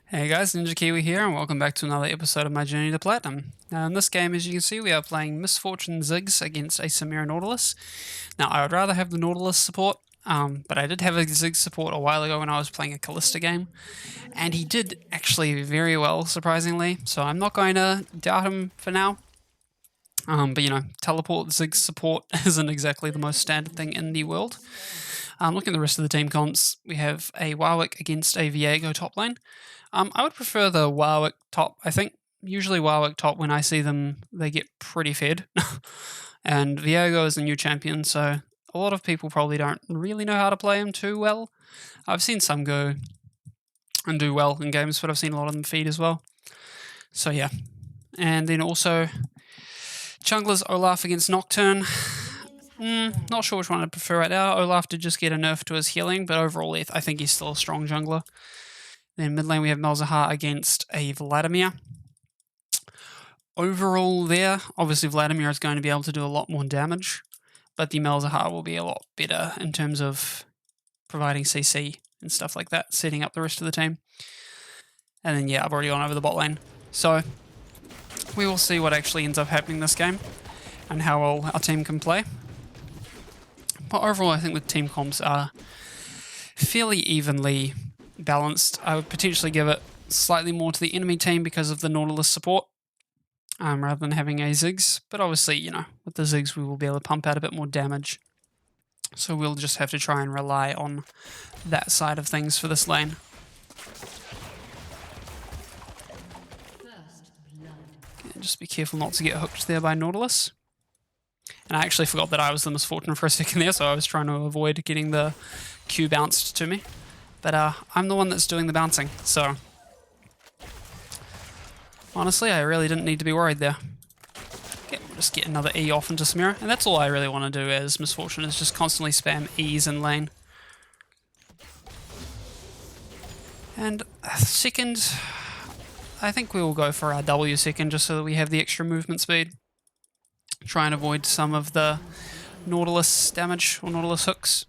Hey guys, Ninja Kiwi here, and welcome back to another episode of my journey to Platinum. Now, in this game, as you can see, we are playing Miss Fortune Ziggs against a Samira Nautilus. Now, I would rather have the Nautilus support, but I did have a Ziggs support a while ago when I was playing a Callista game, and he did actually very well, surprisingly, so I'm not going to doubt him for now. But teleport Ziggs support isn't exactly the most standard thing in the world. Looking at the rest of the team comps, we have a Warwick against a Viego top lane. I would prefer the Warwick top, I think. Usually Warwick top, when I see them, they get pretty fed. And Viego is a new champion, so a lot of people probably don't really know how to play him too well. I've seen some go and do well in games, but I've seen a lot of them feed as well. So yeah. And then also, Jungler's Olaf against Nocturne. Not sure which one I'd prefer right now. Olaf did just get a nerf to his healing, but overall I think he's still a strong jungler. Then mid lane we have Malzahar against a Vladimir. Overall there, obviously Vladimir is going to be able to do a lot more damage, but the Malzahar will be a lot better in terms of providing CC and stuff like that, setting up the rest of the team. And then yeah, I've already gone over the bot lane. So we will see what actually ends up happening this game and how well our team can play. But overall I think the team comps are fairly evenly balanced. I would potentially give it slightly more to the enemy team because of the Nautilus support, rather than having a Ziggs. But obviously, with the Ziggs we will be able to pump out a bit more damage. So we'll just have to try and rely on that side of things for this lane. Okay, just be careful not to get hooked there by Nautilus. And I actually forgot that I was the Miss Fortune for a second there, so I was trying to avoid getting the Q bounced to me. But I'm the one that's doing the bouncing, so honestly, I really didn't need to be worried there. Okay, we'll just get another E off into Samira, and that's all I really want to do as Miss Fortune, is just constantly spam E's in lane. And second, I think we will go for our W second, just so that we have the extra movement speed. Try and avoid some of the Nautilus damage, or Nautilus hooks.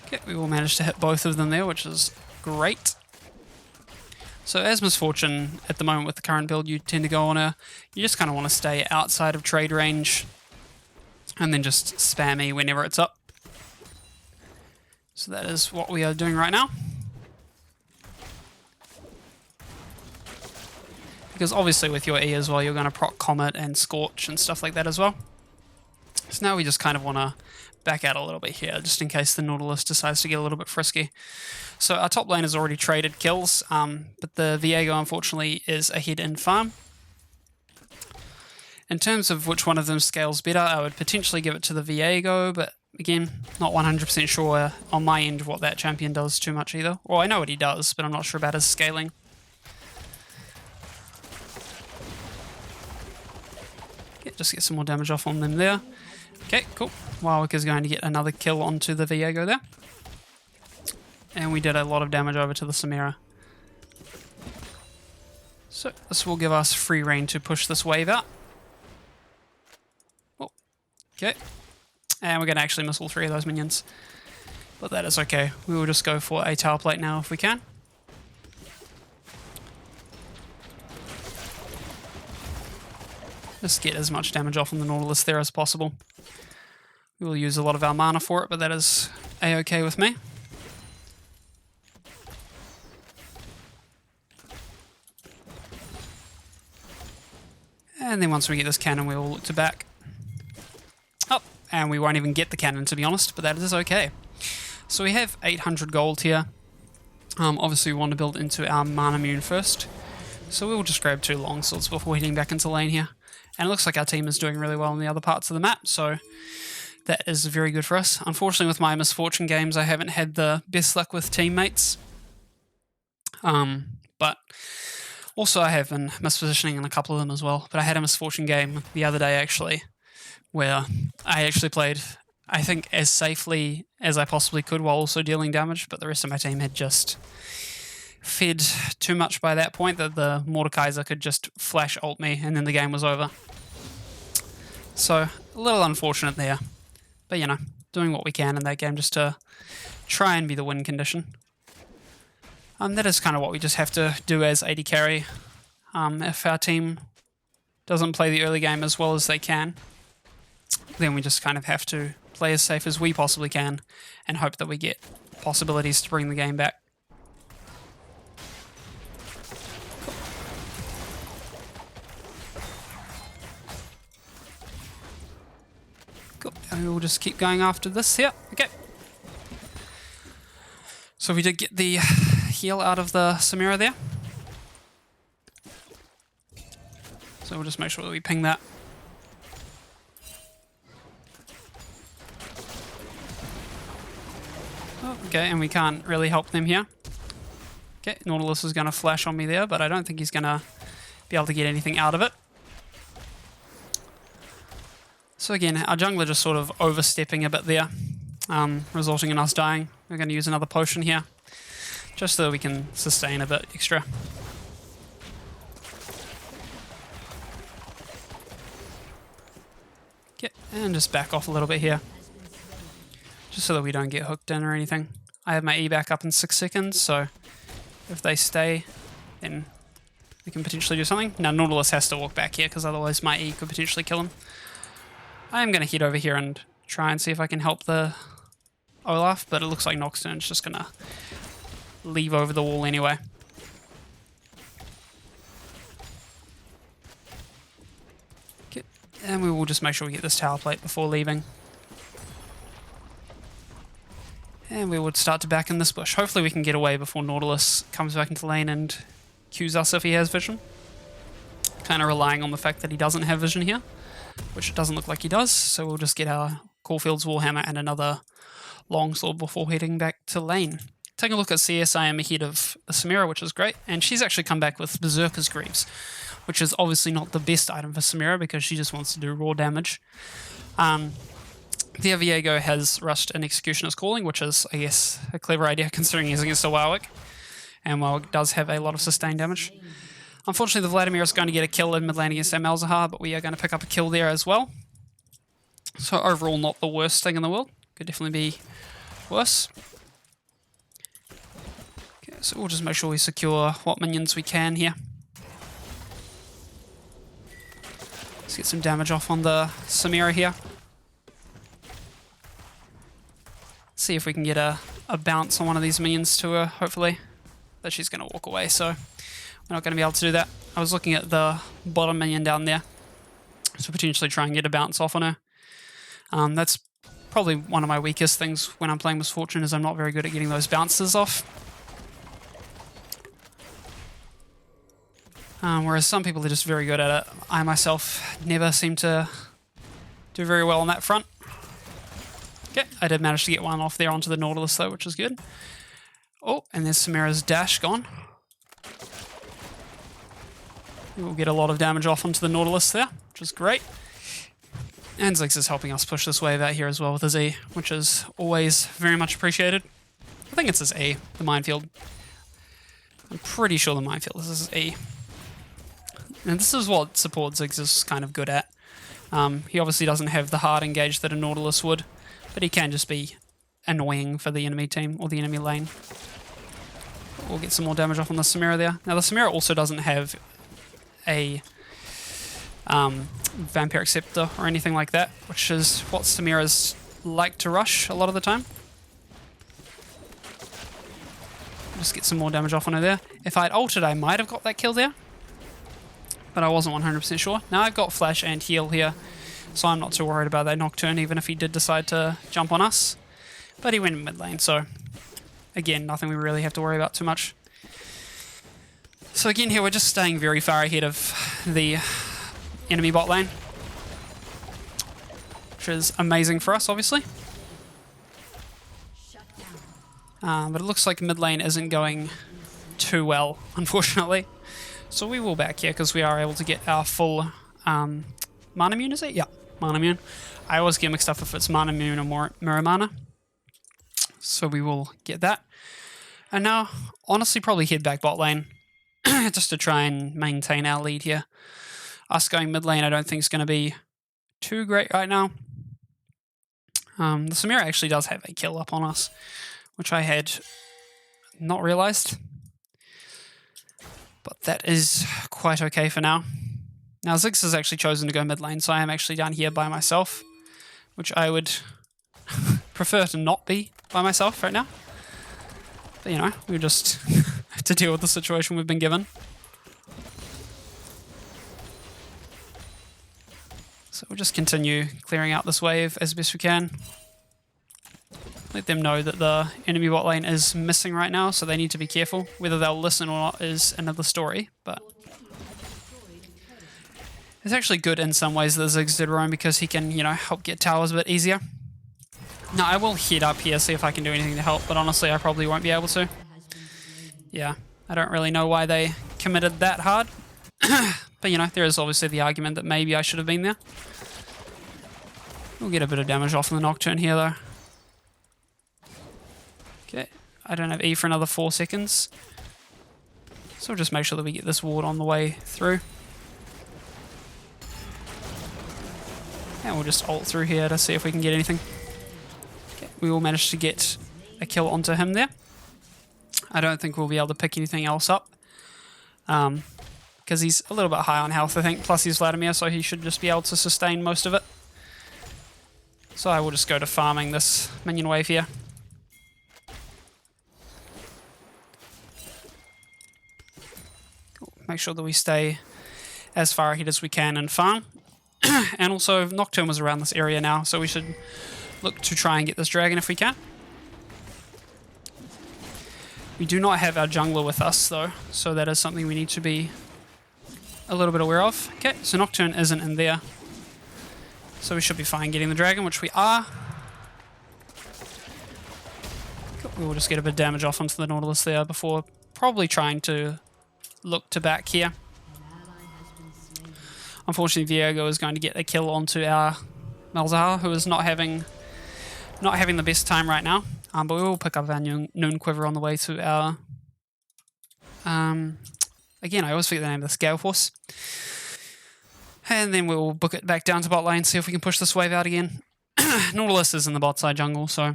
Okay, we will manage to hit both of them there, which is great. So as Miss Fortune, at the moment with the current build, you tend to go on you just kind of want to stay outside of trade range, and then just spam E whenever it's up. So that is what we are doing right now. Because obviously with your E as well, you're going to proc Comet and Scorch and stuff like that as well. So now we just kind of want to back out a little bit here, just in case the Nautilus decides to get a little bit frisky. So our top lane has already traded kills, but the Viego unfortunately is ahead in farm. In terms of which one of them scales better, I would potentially give it to the Viego, but again, not 100% sure on my end what that champion does too much either. Well, I know what he does, but I'm not sure about his scaling. Okay, just get some more damage off on them there. Okay, cool. Warwick is going to get another kill onto the Viego there. And we did a lot of damage over to the Samira. So this will give us free reign to push this wave out. Oh, okay. And we're going to actually miss all three of those minions. But that is okay. We will just go for a tower plate now if we can. Just get as much damage off on the Nautilus there as possible. We will use a lot of our mana for it, but that is a-okay with me. And then once we get this cannon, we will look to back. Oh, and we won't even get the cannon, to be honest, but that is okay. So we have 800 gold here. Obviously we want to build into our Manamune first. So we will just grab 2 longswords before heading back into lane here. And it looks like our team is doing really well in the other parts of the map, so that is very good for us. Unfortunately, with my Miss Fortune games, I haven't had the best luck with teammates. But also I have been mispositioning in a couple of them as well. But I had a Miss Fortune game the other day, actually, where I actually played, I think, as safely as I possibly could while also dealing damage, but the rest of my team had just fed too much by that point that the Mordekaiser could just flash ult me and then the game was over. So, a little unfortunate there. But doing what we can in that game just to try and be the win condition. That is kind of what we just have to do as AD carry. If our team doesn't play the early game as well as they can, then we just kind of have to play as safe as we possibly can and hope that we get possibilities to bring the game back. Cool. And we'll just keep going after this here. Okay. So we did get the heal out of the Samira there. So we'll just make sure that we ping that. Oh, okay, and we can't really help them here. Okay, Nautilus is going to flash on me there, but I don't think he's going to be able to get anything out of it. So again, our jungler just sort of overstepping a bit there, resulting in us dying. We're going to use another potion here, just so that we can sustain a bit extra. Okay, and just back off a little bit here, just so that we don't get hooked in or anything. I have my E back up in 6 seconds, so if they stay, then we can potentially do something. Now Nautilus has to walk back here, because otherwise my E could potentially kill him. I am going to head over here and try and see if I can help the Olaf, but it looks like Nocturne's just going to leave over the wall anyway. Okay, and we will just make sure we get this tower plate before leaving. And we would start to back in this bush. Hopefully we can get away before Nautilus comes back into lane and cues us if he has vision. Kind of relying on the fact that he doesn't have vision here, which it doesn't look like he does, so we'll just get our Caulfield's Warhammer and another longsword before heading back to lane. Taking a look at CS, I am ahead of the Samira, which is great, and she's actually come back with Berserker's Greaves, which is obviously not the best item for Samira because she just wants to do raw damage. The Viego has rushed an Executioner's Calling, which is, I guess, a clever idea considering he's against a Warwick, and Warwick does have a lot of sustained damage. Unfortunately, the Vladimir is going to get a kill in mid lane against our Malzahar, but we are going to pick up a kill there as well. So overall, not the worst thing in the world. Could definitely be worse. Okay, so we'll just make sure we secure what minions we can here. Let's get some damage off on the Samira here. See if we can get a bounce on one of these minions to her, hopefully. But she's going to walk away, so we're not going to be able to do that. I was looking at the bottom minion down there, so potentially try and get a bounce off on her. That's probably one of my weakest things when I'm playing Misfortune, is I'm not very good at getting those bounces off. Whereas some people are just very good at it. I myself never seem to do very well on that front. Okay, I did manage to get one off there onto the Nautilus though, which is good. Oh, and there's Samira's dash gone. We'll get a lot of damage off onto the Nautilus there, which is great. And Ziggs is helping us push this wave out here as well with his E, which is always very much appreciated. I think it's his E, the minefield. I'm pretty sure the minefield is his E. And this is what support Ziggs is kind of good at. He obviously doesn't have the hard engage that a Nautilus would, but he can just be annoying for the enemy team or the enemy lane. We'll get some more damage off on the Samira there. Now the Samira also doesn't have a Vampiric Scepter or anything like that, which is what Samira's like to rush a lot of the time. Just get some more damage off on her there. If I'd ulted, I might have got that kill there, but I wasn't 100% sure. Now I've got Flash and Heal here, so I'm not too worried about that Nocturne, even if he did decide to jump on us. But he went in mid lane, so again, nothing we really have to worry about too much. So again here, we're just staying very far ahead of the enemy bot lane, which is amazing for us, obviously. But it looks like mid lane isn't going too well, unfortunately. So we will back here because we are able to get our full Mana Immune, is it? Yeah, Mana Immune. I always get mixed up if it's Mana Immune or Mirror Mana. So we will get that. And now, honestly, probably head back bot lane just to try and maintain our lead here. Us going mid lane I don't think is going to be too great right now. The Samira actually does have a kill up on us, which I had not realized. But that is quite okay for now. Now Ziggs has actually chosen to go mid lane, so I am actually down here by myself, which I would prefer to not be by myself right now. But you know, we just have to deal with the situation we've been given. So we'll just continue clearing out this wave as best we can. Let them know that the enemy bot lane is missing right now, so they need to be careful. Whether they'll listen or not is another story, but it's actually good in some ways that Ziggs did roam because he can, you know, help get towers a bit easier. Now, I will head up here, see if I can do anything to help, but honestly, I probably won't be able to. Yeah, I don't really know why they committed that hard. But, you know, there is obviously the argument that maybe I should have been there. We'll get a bit of damage off in the Nocturne here, though. Okay, I don't have E for another 4 seconds. So we'll just make sure that we get this ward on the way through. And we'll just ult through here to see if we can get anything. Okay, we will manage to get a kill onto him there. I don't think we'll be able to pick anything else up. Because he's a little bit high on health, I think. Plus he's Vladimir, so he should just be able to sustain most of it. So I will just go to farming this minion wave here. Cool. Make sure that we stay as far ahead as we can and farm. And also Nocturne was around this area now, so we should look to try and get this dragon if we can. We do not have our jungler with us though, so that is something we need to be a little bit aware of. Okay, so Nocturne isn't in there, so we should be fine getting the dragon, which we are. Cool. We will just get a bit of damage off onto the Nautilus there before probably trying to look to back here. Unfortunately, Viego is going to get a kill onto our Malzahar, who is not having the best time right now. But we will pick up our Noon Quiver on the way to our... again, I always forget the name of this, Gale Force. And then we'll book it back down to bot lane, see if we can push this wave out again. Nautilus is in the bot side jungle, so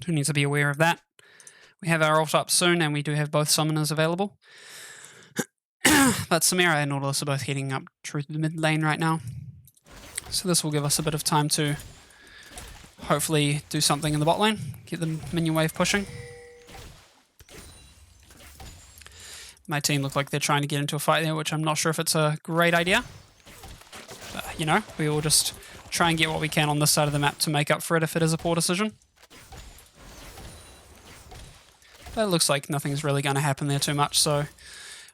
do need to be aware of that. We have our ult up soon, and we do have both summoners available. But Samira and Nautilus are both heading up through the mid lane right now. So this will give us a bit of time to hopefully do something in the bot lane, get the minion wave pushing. My team look like they're trying to get into a fight there, which I'm not sure if it's a great idea. But, you know, we will just try and get what we can on this side of the map to make up for it if it is a poor decision. But it looks like nothing's really going to happen there too much, so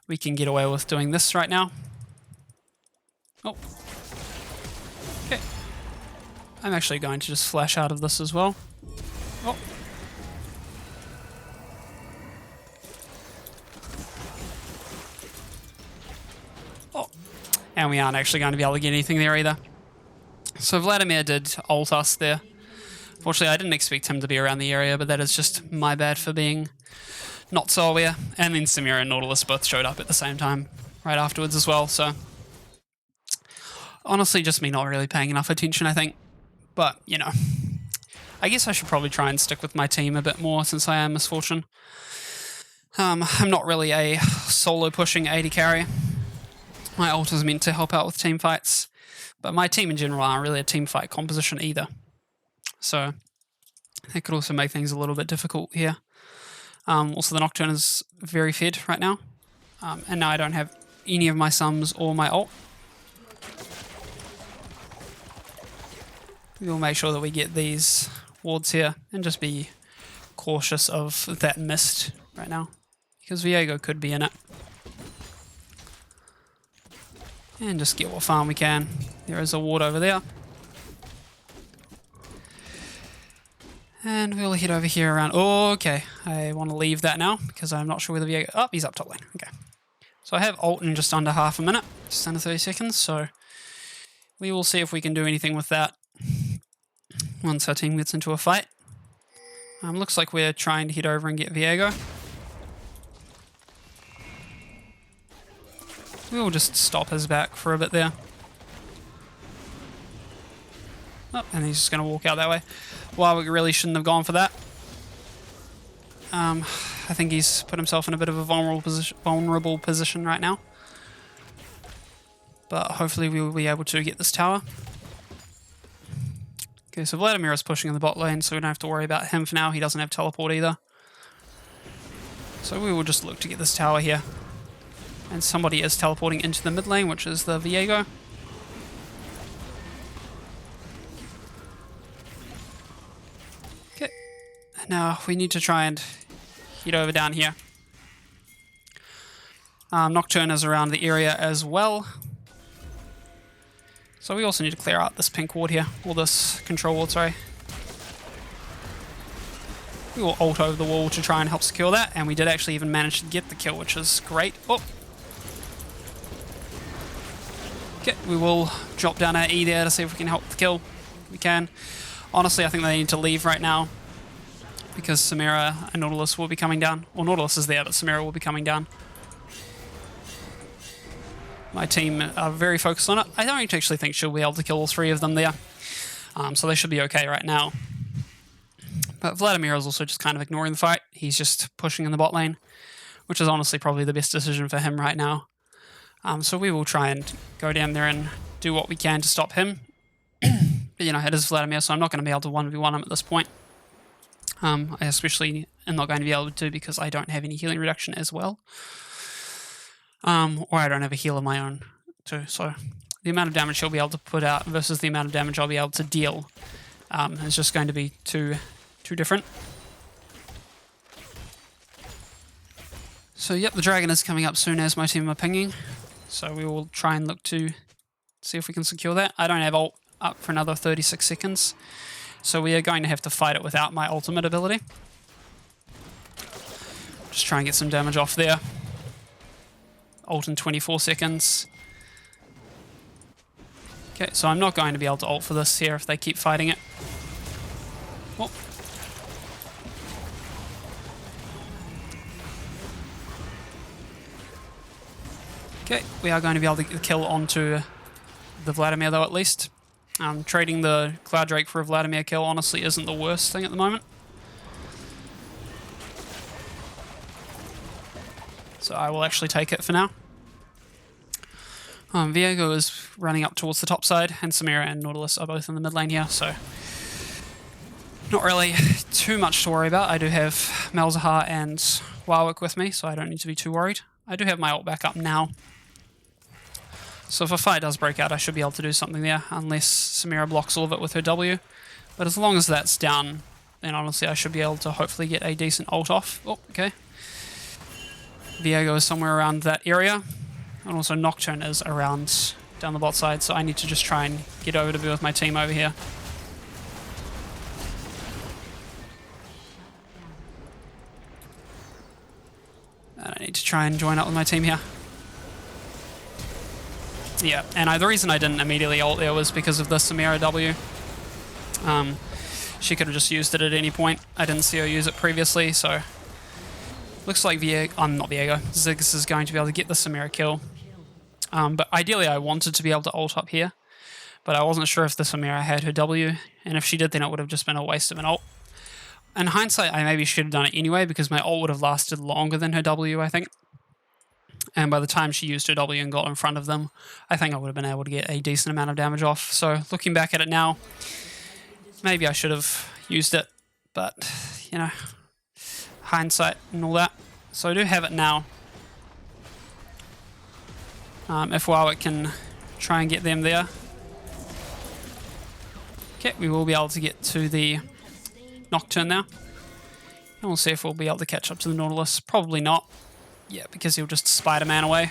we can get away with doing this right now. Oh. Okay. I'm actually going to just flash out of this as well. Oh. Oh. And we aren't actually going to be able to get anything there either. So Vladimir did ult us there. Fortunately, I didn't expect him to be around the area, but that is just my bad for being not so aware. And then Samira and Nautilus both showed up at the same time right afterwards as well, so honestly just me not really paying enough attention, I think. But, you know, I guess I should probably try and stick with my team a bit more since I am Misfortune. I'm not really a solo pushing AD carry. My ult is meant to help out with team fights, but my team in general aren't really a team fight composition either. So that could also make things a little bit difficult here. Also, the Nocturne is very fed right now. And now I don't have any of my sums or my ult. We'll make sure that we get these wards here and just be cautious of that mist right now, because Viego could be in it. And just get what farm we can. There is a ward over there. And we'll head over here around... Oh, okay. I want to leave that now because I'm not sure whether Viego... Oh, he's up top lane. Okay. So I have ult in just under half a minute. Just under 30 seconds. So we will see if we can do anything with that once our team gets into a fight. Looks like we're trying to head over and get Viego. We will just stop his back for a bit there. Oh, and he's just going to walk out that way. Well, we really shouldn't have gone for that. I I think he's put himself in a bit of a vulnerable position right now. But hopefully we will be able to get this tower. Okay, so Vladimir is pushing in the bot lane, so we don't have to worry about him for now. He doesn't have teleport either. So we will just look to get this tower here. And somebody is teleporting into the mid lane, which is the Viego. Okay, now we need to try and head over down here. Nocturne is around the area as well. So we also need to clear out this pink ward here, or this control ward, sorry. We will ult over the wall to try and help secure that, and we did actually even manage to get the kill, which is great. Oh. Okay, we will drop down our E there to see if we can help the kill. We can. Honestly, I think they need to leave right now, because Samira and Nautilus will be coming down. Well, Nautilus is there, but Samira will be coming down. My team are very focused on it. I don't actually think she'll be able to kill all three of them there. So they should be okay right now. But Vladimir is also just kind of ignoring the fight. He's just pushing in the bot lane, which is honestly probably the best decision for him right now. So we will try and go down there and do what we can to stop him. But, you know, it is Vladimir, so I'm not going to be able to 1v1 him at this point. I especially am not going to be able to because I don't have any healing reduction as well. Or I don't have a heal of my own too. So the amount of damage she'll be able to put out versus the amount of damage I'll be able to deal is just going to be too different. So yep, the dragon is coming up soon as my team are pinging. So we will try and look to see if we can secure that. I don't have ult up for another 36 seconds. So we are going to have to fight it without my ultimate ability. Just try and get some damage off there. Ult in 24 seconds. Okay, so I'm not going to be able to ult for this here if they keep fighting it. Oh. Okay, we are going to be able to get the kill onto the Vladimir though at least. Trading the Cloud Drake for a Vladimir kill honestly isn't the worst thing at the moment. So I will actually take it for now. Viego is running up towards the top side, and Samira and Nautilus are both in the mid lane here, so not really too much to worry about. I do have Malzahar and Warwick with me, so I don't need to be too worried. I do have my ult back up now. So if a fight does break out, I should be able to do something there, unless Samira blocks all of it with her W. But as long as that's down, then honestly I should be able to hopefully get a decent ult off. Oh, okay. Viego is somewhere around that area. And also Nocturne is around down the bot side, so I need to just try and get over to be with my team over here. And I need to try and join up with my team here. Yeah, and the reason I didn't immediately ult there was because of the Samira W. She could have just used it at any point. I didn't see her use it previously, so looks like not Viego. Ziggs is going to be able to get the Samira kill. But ideally I wanted to be able to ult up here, but I wasn't sure if the Samira had her W, and if she did then it would have just been a waste of an ult. In hindsight, I maybe should have done it anyway because my ult would have lasted longer than her W, I think. And by the time she used her W and got in front of them, I think I would have been able to get a decent amount of damage off. So looking back at it now, maybe I should have used it, but, you know, hindsight and all that. So I do have it now. If Warwick can try and get them there. Okay, we will be able to get to the Nocturne now. And we'll see if we'll be able to catch up to the Nautilus. Probably not. Yeah, because he'll just Spider-Man away.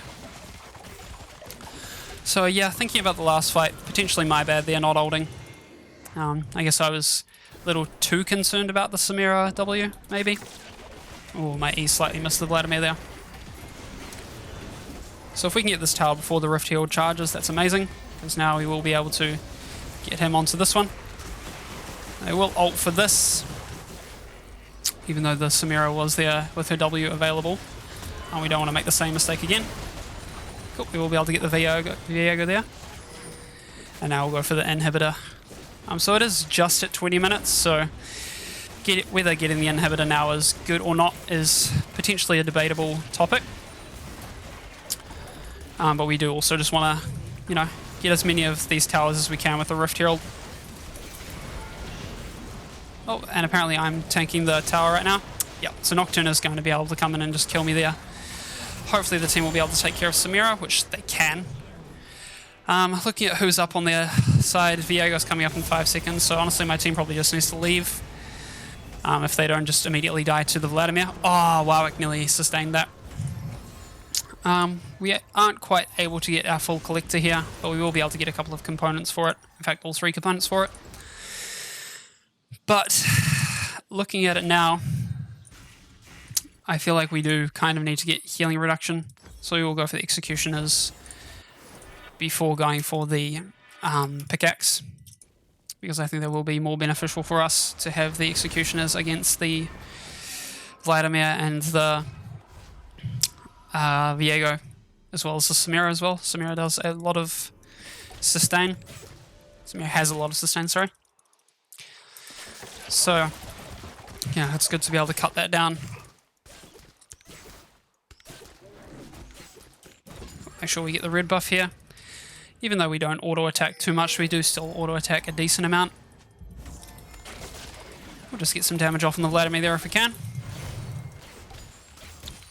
So yeah, thinking about the last fight, potentially my bad there, not ulting. I guess I was a little too concerned about the Samira W, maybe. Oh, my E slightly missed the Vladimir there. So if we can get this tower before the Rift Herald charges, that's amazing, because now we will be able to get him onto this one. I will ult for this, even though the Samira was there with her W available. And we don't want to make the same mistake again. Cool, we will be able to get the Viego there. And now we'll go for the inhibitor. So it is just at 20 minutes, so whether getting the inhibitor now is good or not is potentially a debatable topic. But we do also just want to, you know, get as many of these towers as we can with the Rift Herald. Oh, and apparently I'm tanking the tower right now. Yep, so Nocturne is going to be able to come in and just kill me there. Hopefully the team will be able to take care of Samira, which they can. Looking at who's up on their side, Viego's coming up in 5 seconds, so honestly my team probably just needs to leave. If they don't just immediately die to the Vladimir. Oh, Warwick nearly sustained that. We aren't quite able to get our full collector here, but we will be able to get a couple of components for it. In fact, all 3 components for it. But looking at it now, I feel like we do kind of need to get healing reduction. So we will go for the Executioners before going for the pickaxe, because I think that will be more beneficial for us to have the Executioners against the Vladimir and the Viego, as well as the Samira as well. Samira does a lot of sustain. Samira has a lot of sustain, sorry. So, yeah, it's good to be able to cut that down. Make sure we get the red buff here. Even though we don't auto-attack too much, we do still auto-attack a decent amount. We'll just get some damage off on the Vladimir there if we can.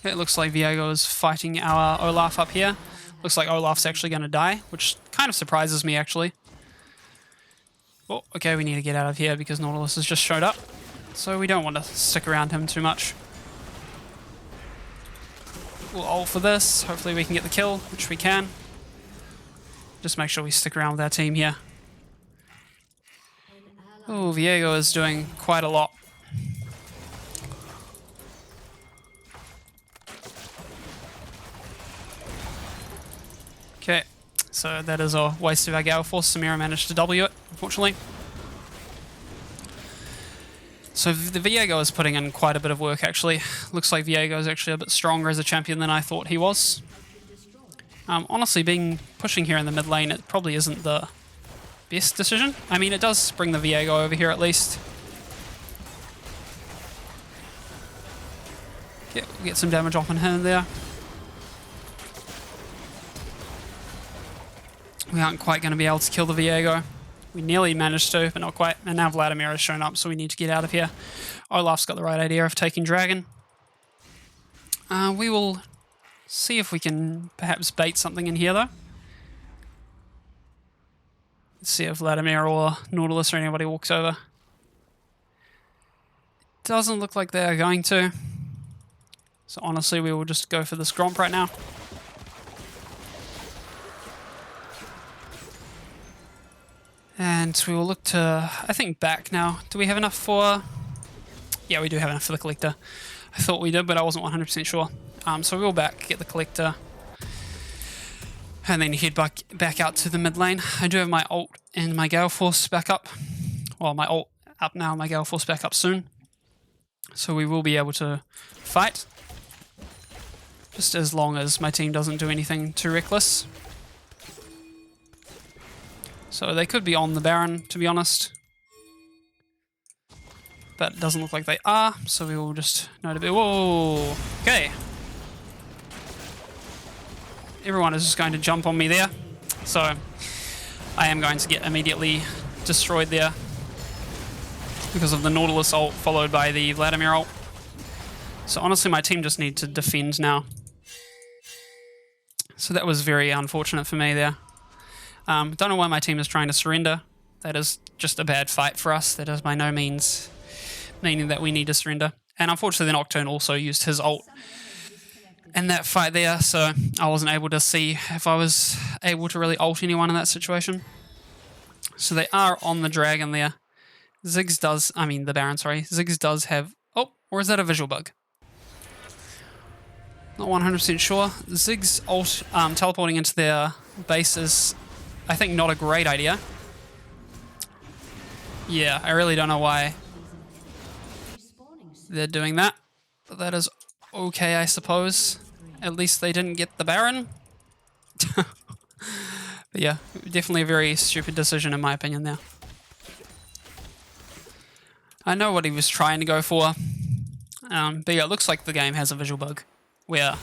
It looks like Viego is fighting our Olaf up here. Looks like Olaf's actually going to die, which kind of surprises me, actually. Oh, okay, we need to get out of here because Nautilus has just showed up. So we don't want to stick around him too much. We'll ult for this. Hopefully we can get the kill, which we can. Just make sure we stick around with our team here. Oh, Viego is doing quite a lot. Okay, so that is a waste of our Gale Force. Samira managed to W it, unfortunately. So the Viego is putting in quite a bit of work, actually. Looks like Viego is actually a bit stronger as a champion than I thought he was. Honestly, pushing here in the mid lane, it probably isn't the best decision. I mean, it does bring the Viego over here at least. Yeah, we'll get some damage off on him there. We aren't quite going to be able to kill the Viego. We nearly managed to, but not quite. And now Vladimir has shown up, so we need to get out of here. Olaf's got the right idea of taking Dragon. We will see if we can perhaps bait something in here, though. Let's see if Vladimir or Nautilus or anybody walks over. Doesn't look like they are going to. So honestly, we will just go for this Gromp right now. And we will look to, I think, back now. Do we have enough for... Yeah, we do have enough for the Collector. I thought we did, but I wasn't 100% sure. So we will back, get the Collector, and then head back out to the mid lane. I do have my ult and my Gale Force back up. Well, my ult up now, my Gale Force back up soon. So we will be able to fight. Just as long as my team doesn't do anything too reckless. So they could be on the Baron, to be honest. But it doesn't look like they are, so we will just note a bit. Whoa! Okay. Everyone is just going to jump on me there. So I am going to get immediately destroyed there because of the Nautilus ult followed by the Vladimir ult. So honestly, my team just need to defend now. So that was very unfortunate for me there. Don't know why my team is trying to surrender. That is just a bad fight for us. That is by no means meaning that we need to surrender. And unfortunately, the Nocturne also used his ult in that fight there, so I wasn't able to see if I was able to really ult anyone in that situation. So they are on the Dragon there. Ziggs does, I mean the Baron, sorry. Ziggs does have, oh, or is that a visual bug? Not 100% sure. Ziggs ult teleporting into their base is, I think, not a great idea. Yeah, I really don't know why they're doing that, but that is okay, I suppose. At least they didn't get the Baron. But yeah, definitely a very stupid decision in my opinion there. I know what he was trying to go for, but yeah, it looks like the game has a visual bug where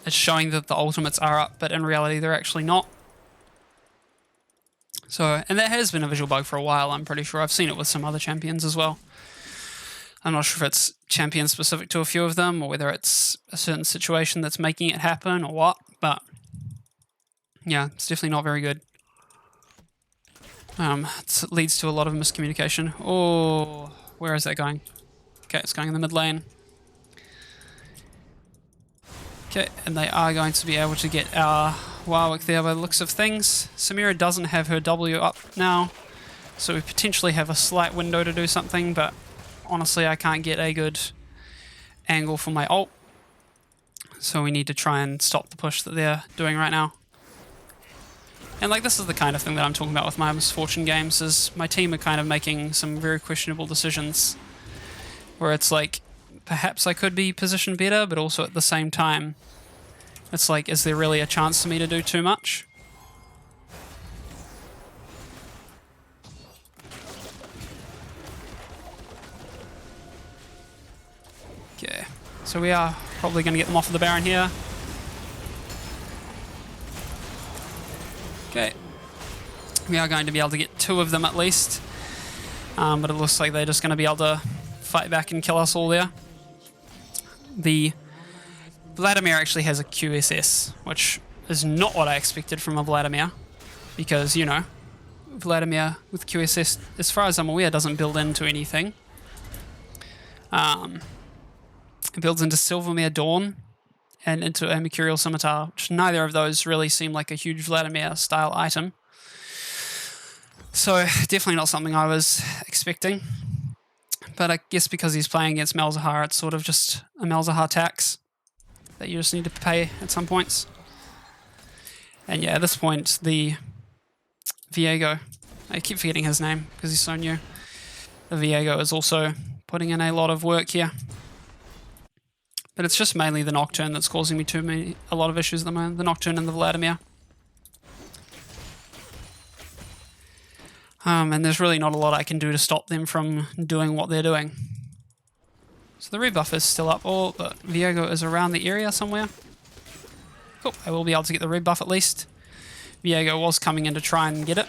it's showing that the ultimates are up, but in reality they're actually not. So, and there has been a visual bug for a while, I'm pretty sure. I've seen it with some other champions as well. I'm not sure if it's champion specific to a few of them or whether it's a certain situation that's making it happen or what, but yeah, it's definitely not very good. It leads to a lot of miscommunication. Oh, where is that going? Okay, it's going in the mid lane. Okay, and they are going to be able to get our Warwick there by the looks of things. Samira doesn't have her W up now, so we potentially have a slight window to do something, but honestly I can't get a good angle for my ult. So we need to try and stop the push that they're doing right now. And like, this is the kind of thing that I'm talking about with my Mistfortune games, is my team are kind of making some very questionable decisions where it's like, perhaps I could be positioned better, but also at the same time, it's like, is there really a chance for me to do too much? Okay, so we are probably going to get them off of the Baron here. Okay, we are going to be able to get 2 of them at least, but it looks like they're just going to be able to fight back and kill us all there. The Vladimir actually has a QSS, which is not what I expected from a Vladimir, because, you know, Vladimir with QSS, as far as I'm aware, doesn't build into anything. It builds into Silvermere Dawn and into a Mercurial Scimitar, which neither of those really seem like a huge Vladimir style item. So definitely not something I was expecting. But I guess because he's playing against Malzahar, it's sort of just a Malzahar tax that you just need to pay at some points. And yeah, at this point, the Viego, I keep forgetting his name because he's so new. The Viego is also putting in a lot of work here. But it's just mainly the Nocturne that's causing me a lot of issues at the moment. The Nocturne and the Vladimir. And there's really not a lot I can do to stop them from doing what they're doing. So the rebuff is still up, but Viego is around the area somewhere. Cool, I will be able to get the rebuff at least. Viego was coming in to try and get it.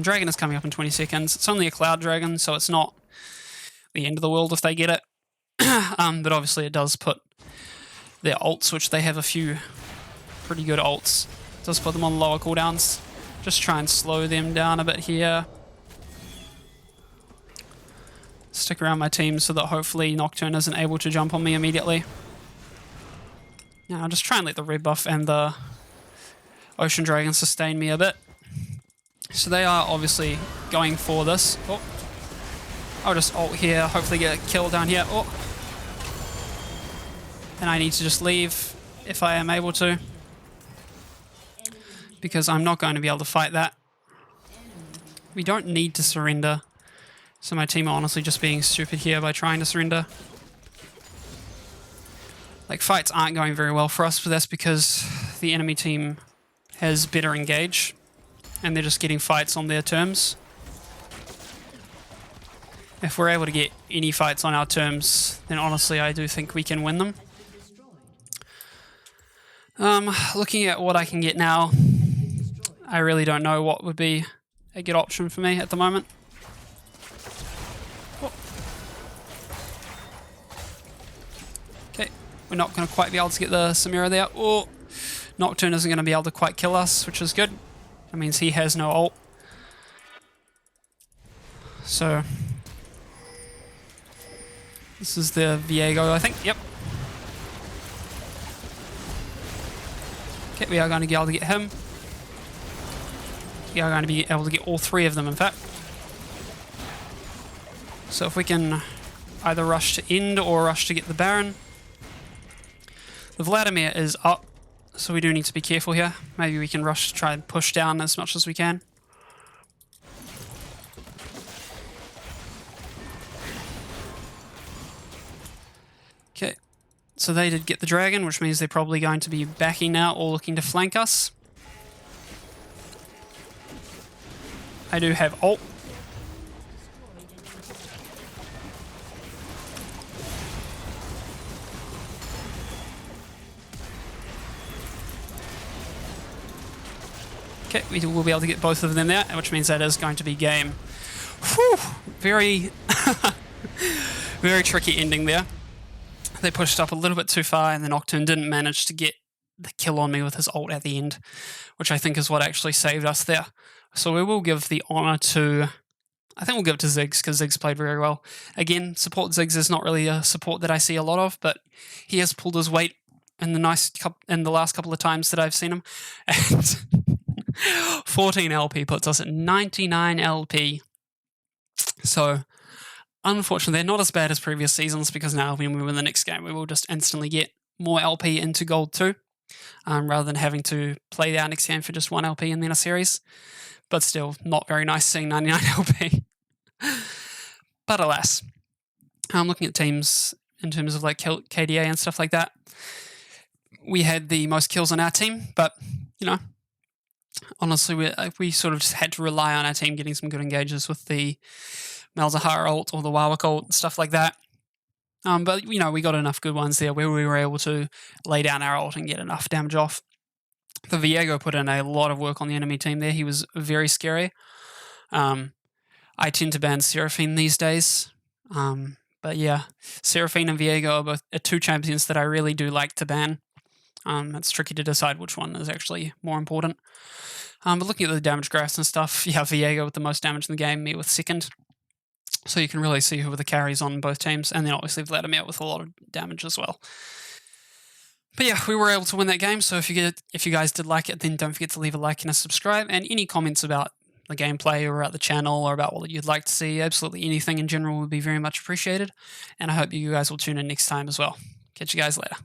Dragon is coming up in 20 seconds. It's only a Cloud Dragon, so it's not the end of the world if they get it. But obviously it does put their ults, which they have a few pretty good ults. It does put them on lower cooldowns. Just try and slow them down a bit here. Stick around my team so that hopefully Nocturne isn't able to jump on me immediately. Now I'll just try and let the red buff and the Ocean Dragon sustain me a bit. So they are obviously going for this. Oh. I'll just ult here, hopefully get a kill down here. Oh. And I need to just leave if I am able to, because I'm not going to be able to fight that. We don't need to surrender. So my team are honestly just being stupid here by trying to surrender. Like, fights aren't going very well for us, but that's because the enemy team has better engage and they're just getting fights on their terms. If we're able to get any fights on our terms, then honestly I do think we can win them. Looking at what I can get now, I really don't know what would be a good option for me at the moment. Oh. Okay, we're not going to quite be able to get the Samira there. Oh, Nocturne isn't going to be able to quite kill us, which is good. That means he has no ult. So this is the Viego, I think. Yep. Okay, we are going to be able to get him. We are going to be able to get all 3 of them, in fact. So if we can either rush to end or rush to get the Baron. The Vladimir is up, so we do need to be careful here. Maybe we can rush to try and push down as much as we can. Okay, so they did get the dragon, which means they're probably going to be backing now or looking to flank us. I do have ult. Okay, we will be able to get both of them there, which means that is going to be game. Whew, very, very tricky ending there. They pushed up a little bit too far, and then Nocturne didn't manage to get the kill on me with his ult at the end, which I think is what actually saved us there. So we will give the honour to... I think we'll give it to Ziggs, because Ziggs played very well. Again, support Ziggs is not really a support that I see a lot of, but he has pulled his weight in the last couple of times that I've seen him. And 14 LP puts us at 99 LP. So, unfortunately, they're not as bad as previous seasons, because now when we win the next game, we will just instantly get more LP into Gold 2, rather than having to play our next game for just 1 LP and then a series. But still, not very nice seeing 99 LP. But alas, I'm looking at teams in terms of like KDA and stuff like that. We had the most kills on our team, but, you know, honestly, we sort of just had to rely on our team getting some good engages with the Malzahar ult or the Warwick ult and stuff like that. But, you know, we got enough good ones there where we were able to lay down our ult and get enough damage off. The Viego put in a lot of work on the enemy team there. He was very scary. I tend to ban Seraphine these days. But yeah, Seraphine and Viego are both two champions that I really do like to ban. It's tricky to decide which one is actually more important. But looking at the damage graphs and stuff, you have Viego with the most damage in the game, me with second. So you can really see who are the carries on both teams. And then obviously Vladimir with a lot of damage as well. But yeah, we were able to win that game, so if you guys did like it, then don't forget to leave a like and a subscribe, and any comments about the gameplay or about the channel or about what you'd like to see, absolutely anything in general would be very much appreciated, and I hope you guys will tune in next time as well. Catch you guys later.